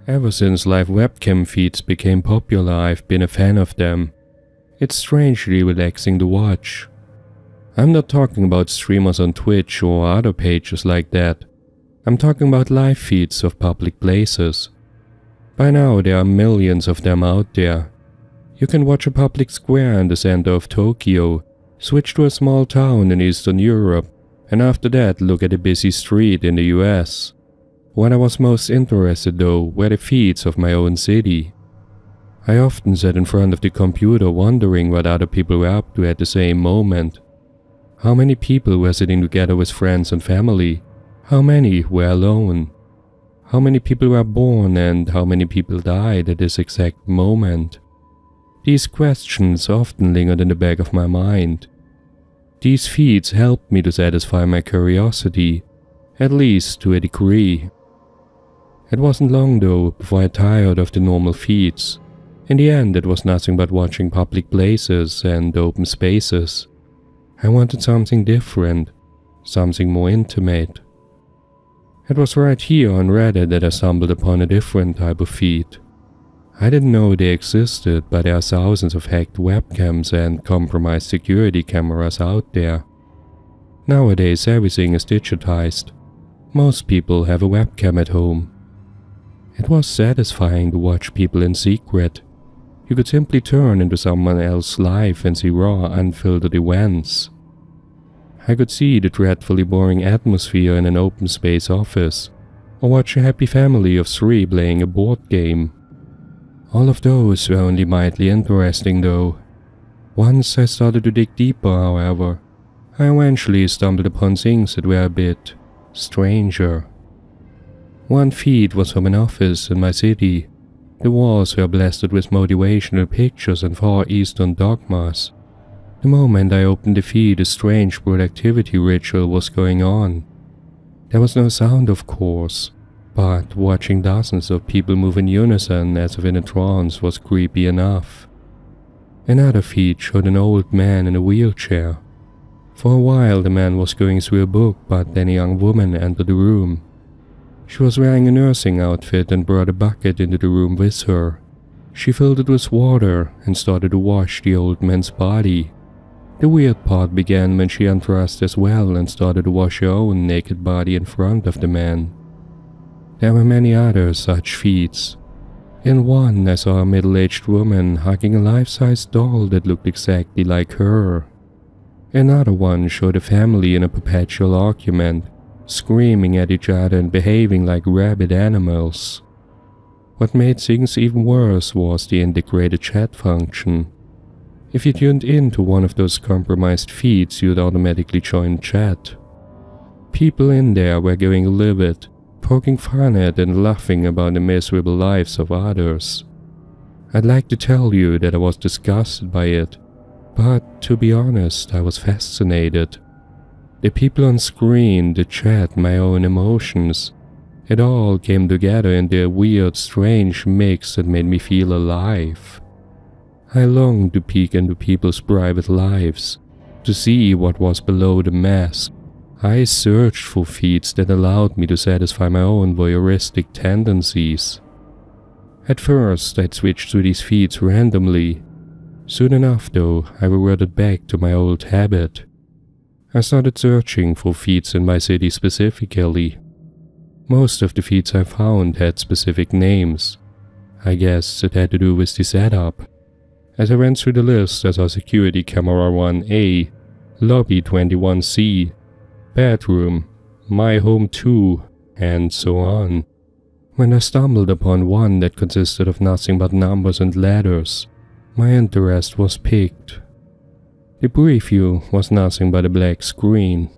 Ever since live webcam feeds became popular, I've been a fan of them. It's strangely relaxing to watch. I'm not talking about streamers on Twitch or other pages like that. I'm talking about live feeds of public places. By now there are millions of them out there. You can watch a public square in the center of Tokyo, switch to a small town in Eastern Europe, and after that look at a busy street in the US. What I was most interested though were the feeds of my own city. I often sat in front of the computer wondering what other people were up to at the same moment. How many people were sitting together with friends and family? How many were alone? How many people were born and how many people died at this exact moment? These questions often lingered in the back of my mind. These feeds helped me to satisfy my curiosity, at least to a degree. It wasn't long though before I tired of the normal feeds. In the end it was nothing but watching public places and open spaces. I wanted something different, something more intimate. It was right here on Reddit that I stumbled upon a different type of feed. I didn't know they existed, but there are thousands of hacked webcams and compromised security cameras out there. Nowadays everything is digitized. Most people have a webcam at home. It was satisfying to watch people in secret. You could simply turn into someone else's life and see raw, unfiltered events. I could see the dreadfully boring atmosphere in an open space office, or watch a happy family of 3 playing a board game. All of those were only mildly interesting though. Once I started to dig deeper, however, I eventually stumbled upon things that were a bit stranger. One feed was from an office in my city. The walls were blasted with motivational pictures and Far Eastern dogmas. The moment I opened the feed, a strange productivity ritual was going on. There was no sound, of course, but watching dozens of people move in unison as if in a trance was creepy enough. Another feed showed an old man in a wheelchair. For a while the man was going through a book, but then a young woman entered the room. She was wearing a nursing outfit and brought a bucket into the room with her. She filled it with water and started to wash the old man's body. The weird part began when she undressed as well and started to wash her own naked body in front of the man. There were many other such feats. In one I saw a middle-aged woman hugging a life-size doll that looked exactly like her. Another one showed a family in a perpetual argument, screaming at each other and behaving like rabid animals. What made things even worse was the integrated chat function. If you tuned into one of those compromised feeds, you'd automatically join chat. People in there were going livid, poking fun at and laughing about the miserable lives of others. I'd like to tell you that I was disgusted by it, but to be honest, I was fascinated. The people on screen, the chat, my own emotions, it all came together into a weird, strange mix that made me feel alive. I longed to peek into people's private lives, to see what was below the mask. I searched for feeds that allowed me to satisfy my own voyeuristic tendencies. At first, I'd switched to these feeds randomly. Soon enough, though, I reverted back to my old habit. I started searching for feeds in my city specifically. Most of the feeds I found had specific names. I guess it had to do with the setup. As I went through the list, I saw Security Camera 1A, Lobby 21C, Bedroom, My Home 2, and so on. When I stumbled upon one that consisted of nothing but numbers and letters, my interest was piqued. The preview was nothing but a black screen.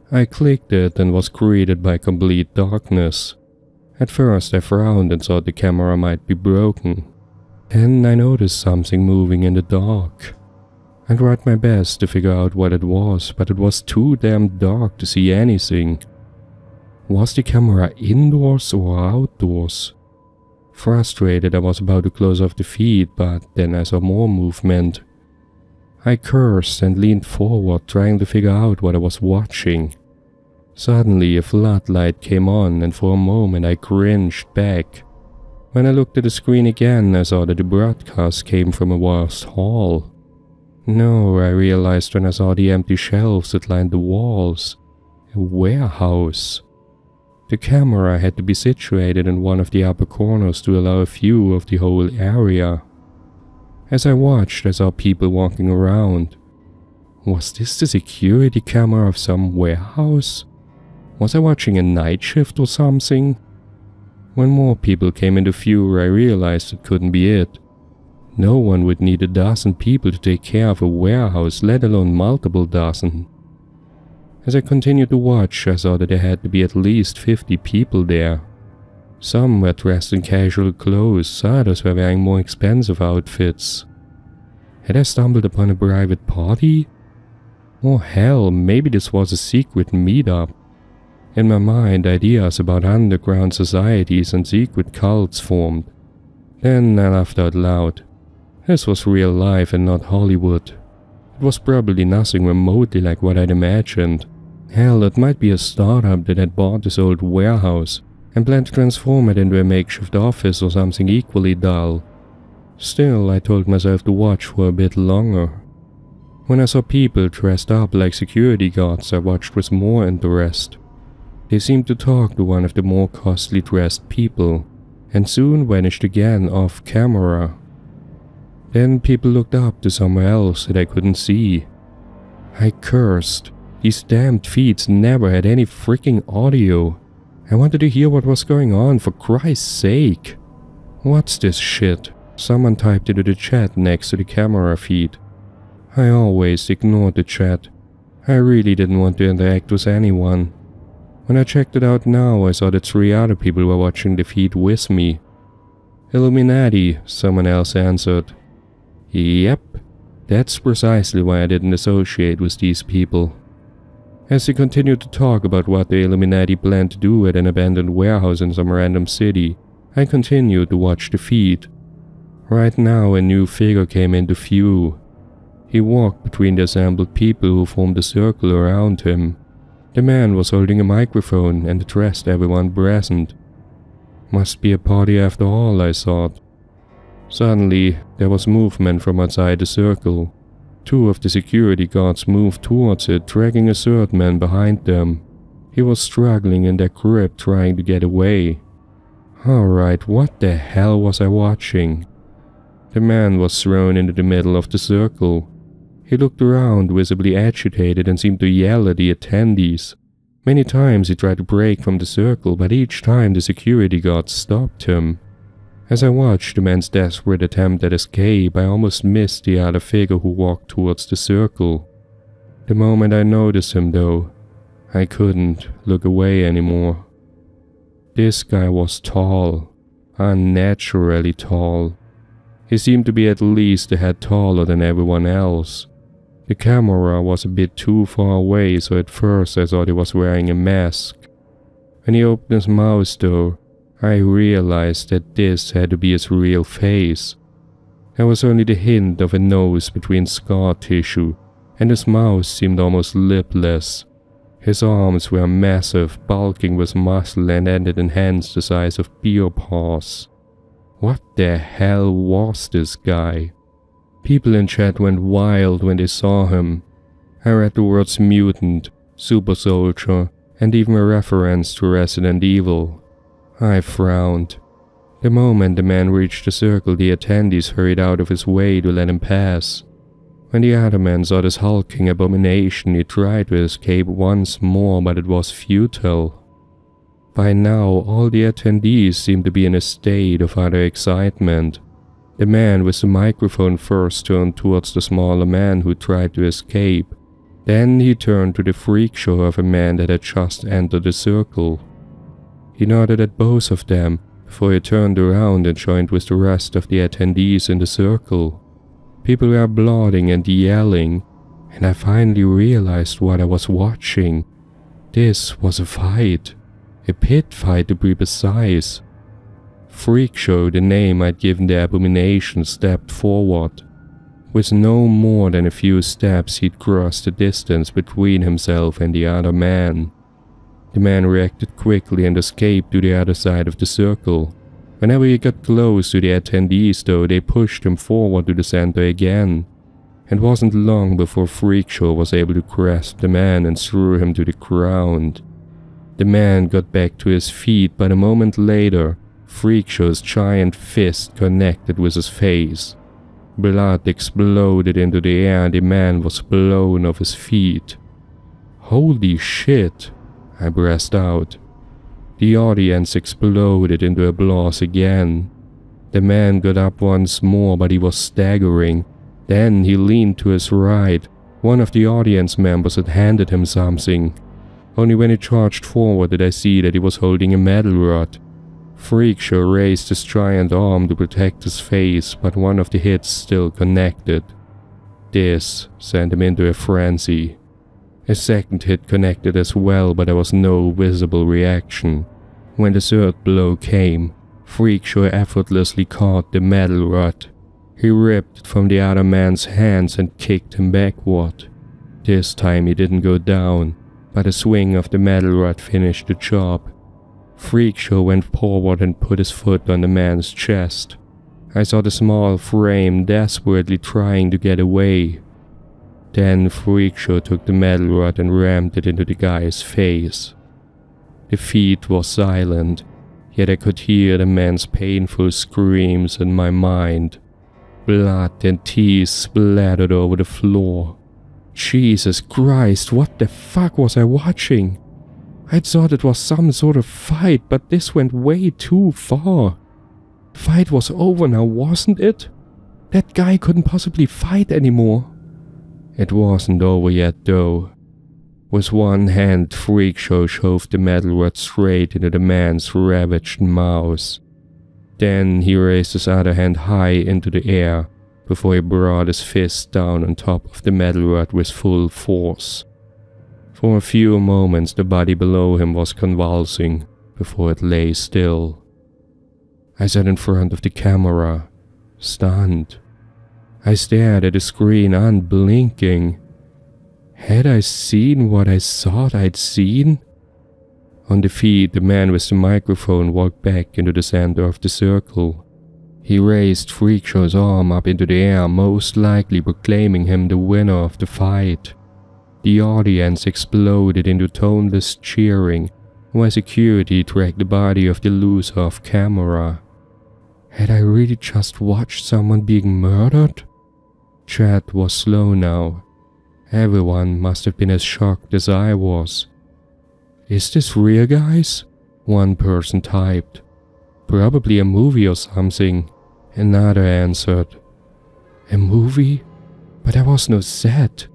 I clicked it and was greeted by complete darkness. At first I frowned and thought the camera might be broken. Then I noticed something moving in the dark. I tried my best to figure out what it was, but it was too damn dark to see anything. Was the camera indoors or outdoors? Frustrated, I was about to close off the feed, but then I saw more movement. I cursed and leaned forward, trying to figure out what I was watching. Suddenly a floodlight came on and for a moment I cringed back. When I looked at the screen again, I saw that the broadcast came from a vast hall. No, I realized when I saw the empty shelves that lined the walls. A warehouse. The camera had to be situated in one of the upper corners to allow a view of the whole area. As I watched, I saw people walking around. Was this the security camera of some warehouse? Was I watching a night shift or something? When more people came into view, I realized it couldn't be it. No one would need a dozen people to take care of a warehouse, let alone multiple dozen. As I continued to watch, I saw that there had to be at least 50 people there. Some were dressed in casual clothes, others were wearing more expensive outfits. Had I stumbled upon a private party? Or hell, maybe this was a secret meetup. In my mind, ideas about underground societies and secret cults formed. Then I laughed out loud. This was real life and not Hollywood. It was probably nothing remotely like what I'd imagined. Hell, it might be a startup that had bought this old warehouse and planned to transform it into a makeshift office or something equally dull. Still, I told myself to watch for a bit longer. When I saw people dressed up like security guards, I watched with more interest. They seemed to talk to one of the more costly dressed people, and soon vanished again off camera. Then people looked up to somewhere else that I couldn't see. I cursed. These damned feeds never had any freaking audio. I wanted to hear what was going on, for Christ's sake. What's this shit? Someone typed into the chat next to the camera feed. I always ignored the chat. I really didn't want to interact with anyone. When I checked it out now, I saw that 3 other people were watching the feed with me. Illuminati, someone else answered. Yep, that's precisely why I didn't associate with these people. As they continued to talk about what the Illuminati planned to do at an abandoned warehouse in some random city, I continued to watch the feed. Right now a new figure came into view. He walked between the assembled people who formed a circle around him. The man was holding a microphone and addressed everyone present. Must be a party after all, I thought. Suddenly, there was movement from outside the circle. 2 of the security guards moved towards it, dragging a third man behind them. He was struggling in their grip, trying to get away. Alright, what the hell was I watching? The man was thrown into the middle of the circle. He looked around, visibly agitated, and seemed to yell at the attendees. Many times he tried to break from the circle, but each time the security guard stopped him. As I watched the man's desperate attempt at escape, I almost missed the other figure who walked towards the circle. The moment I noticed him, though, I couldn't look away anymore. This guy was tall, unnaturally tall. He seemed to be at least a head taller than everyone else. The camera was a bit too far away, so at first I thought he was wearing a mask. When he opened his mouth though, I realized that this had to be his real face. There was only the hint of a nose between scar tissue, and his mouth seemed almost lipless. His arms were massive, bulking with muscle, and ended in hands the size of beer paws. What the hell was this guy? People in chat went wild when they saw him. I read the words mutant, super soldier, and even a reference to Resident Evil. I frowned. The moment the man reached the circle, the attendees hurried out of his way to let him pass. When the other man saw this hulking abomination, he tried to escape once more, but it was futile. By now, all the attendees seemed to be in a state of utter excitement. The man with the microphone first turned towards the smaller man who tried to escape. Then he turned to the freak show of a man that had just entered the circle. He nodded at both of them before he turned around and joined with the rest of the attendees in the circle. People were applauding and yelling, and I finally realized what I was watching. This was a fight. A pit fight to be precise. Freak Show, the name I'd given the abomination, stepped forward. With no more than a few steps, he'd crossed the distance between himself and the other man. The man reacted quickly and escaped to the other side of the circle. Whenever he got close to the attendees though, they pushed him forward to the center again. It wasn't long before Freakshow was able to grasp the man and threw him to the ground. The man got back to his feet, but a moment later, Freakshow's giant fist connected with his face. Blood exploded into the air and the man was blown off his feet. "Holy shit," I burst out. The audience exploded into applause again. The man got up once more, but he was staggering. Then he leaned to his right. One of the audience members had handed him something. Only when he charged forward did I see that he was holding a metal rod. Freakshow raised his giant arm to protect his face, but one of the hits still connected. This sent him into a frenzy. A second hit connected as well, but there was no visible reaction. When the third blow came, Freakshow effortlessly caught the metal rod. He ripped it from the other man's hands and kicked him backward. This time he didn't go down, but a swing of the metal rod finished the job. Freakshow went forward and put his foot on the man's chest. I saw the small frame desperately trying to get away. Then Freakshow took the metal rod and rammed it into the guy's face. The feet were silent, yet I could hear the man's painful screams in my mind. Blood and teeth splattered over the floor. Jesus Christ, what the fuck was I watching? I thought it was some sort of fight, but this went way too far. The fight was over now, wasn't it? That guy couldn't possibly fight anymore. It wasn't over yet though. With one hand, Freakshow shoved the metal rod straight into the man's ravaged mouth. Then he raised his other hand high into the air before he brought his fist down on top of the metal rod with full force. For a few moments the body below him was convulsing before it lay still. I sat in front of the camera, stunned. I stared at the screen unblinking. Had I seen what I thought I'd seen? On the feed, the man with the microphone walked back into the center of the circle. He raised Freakshow's arm up into the air, most likely proclaiming him the winner of the fight. The audience exploded into toneless cheering while security dragged the body of the loser off camera. Had I really just watched someone being murdered? Chat was slow now. Everyone must have been as shocked as I was. "Is this real, guys?" one person typed. "Probably a movie or something," another answered. "A movie? But there was no set.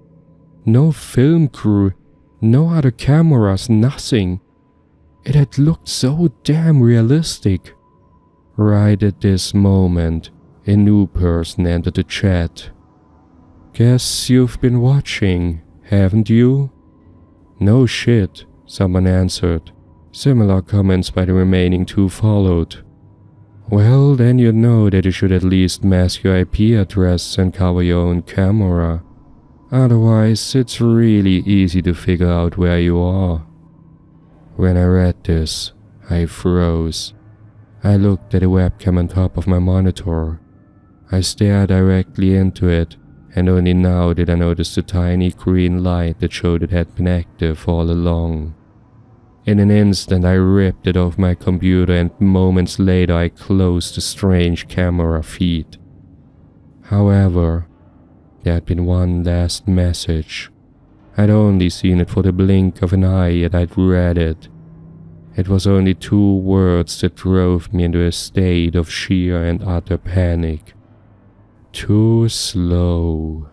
No film crew, no other cameras, nothing. It had looked so damn realistic." Right at this moment, a new person entered the chat. "Guess you've been watching, haven't you?" "No shit," someone answered. Similar comments by the remaining two followed. "Well, then you know that you should at least mask your IP address and cover your own camera. Otherwise, it's really easy to figure out where you are." When I read this, I froze. I looked at the webcam on top of my monitor. I stared directly into it, and only now did I notice the tiny green light that showed it had been active all along. In an instant I ripped it off my computer, and moments later I closed the strange camera feed. However, there had been one last message. I'd only seen it for the blink of an eye, yet I'd read it. It was only 2 words that drove me into a state of sheer and utter panic. "Too slow."